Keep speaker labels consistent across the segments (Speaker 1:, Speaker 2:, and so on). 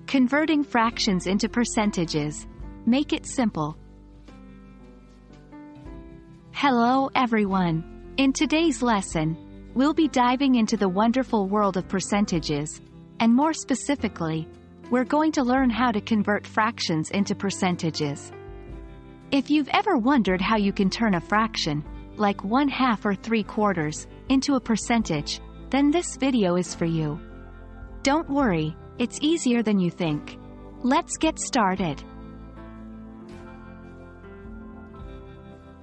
Speaker 1: Converting fractions into percentages. Make it simple. Hello everyone. In today's lesson, we'll be diving into the wonderful world of percentages, and more specifically, we're going to learn how to convert fractions into percentages. If you've ever wondered how you can turn a fraction, like 1/2 or 3/4, into a percentage, then this video is for you. Don't worry, it's easier than you think. Let's get started.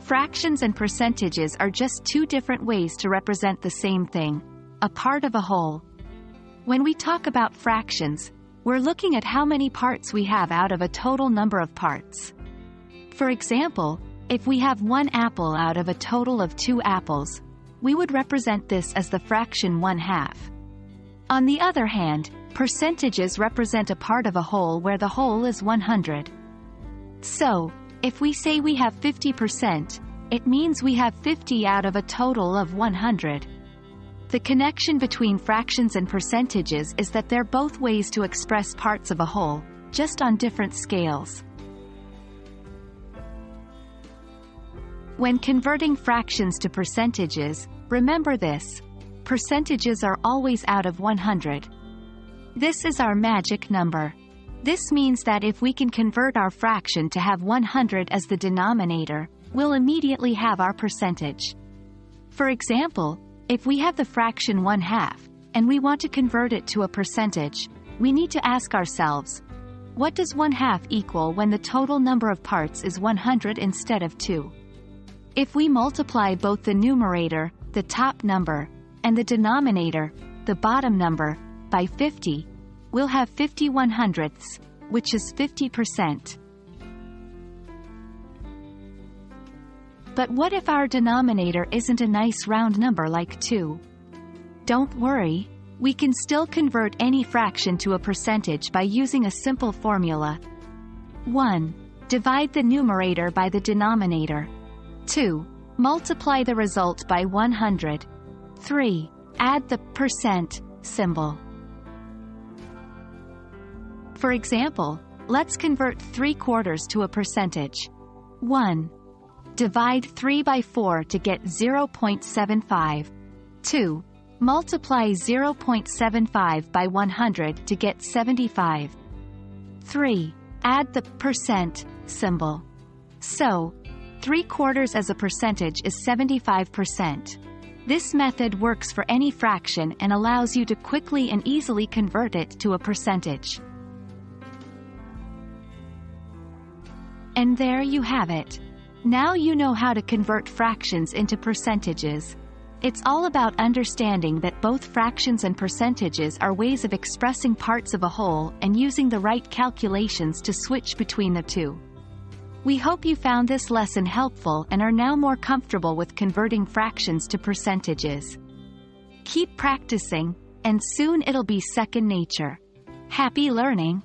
Speaker 1: Fractions and percentages are just two different ways to represent the same thing, a part of a whole. When we talk about fractions, we're looking at how many parts we have out of a total number of parts. For example, if we have 1 apple out of a total of 2 apples, we would represent this as the fraction 1/2. On the other hand, percentages represent a part of a whole where the whole is 100. So, if we say we have 50%, it means we have 50 out of a total of 100. The connection between fractions and percentages is that they're both ways to express parts of a whole, just on different scales. When converting fractions to percentages, remember this: percentages are always out of 100. This is our magic number. This means that if we can convert our fraction to have 100 as the denominator, we'll immediately have our percentage. For example, if we have the fraction 1/2, and we want to convert it to a percentage, we need to ask ourselves, what does 1/2 equal when the total number of parts is 100 instead of 2? If we multiply both the numerator, the top number, and the denominator, the bottom number, by 50, we'll have 50/100ths, which is 50%. But what if our denominator isn't a nice round number like 2? Don't worry, we can still convert any fraction to a percentage by using a simple formula. 1. Divide the numerator by the denominator. 2. Multiply the result by 100. 3. Add the percent symbol. For example, let's convert 3/4 to a percentage. 1. Divide 3 by 4 to get 0.75. 2. Multiply 0.75 by 100 to get 75. 3. Add the percent symbol. So, 3/4 as a percentage is 75%. This method works for any fraction and allows you to quickly and easily convert it to a percentage. And there you have it. Now you know how to convert fractions into percentages. It's all about understanding that both fractions and percentages are ways of expressing parts of a whole and using the right calculations to switch between the two. We hope you found this lesson helpful and are now more comfortable with converting fractions to percentages. Keep practicing, and soon it'll be second nature. Happy learning!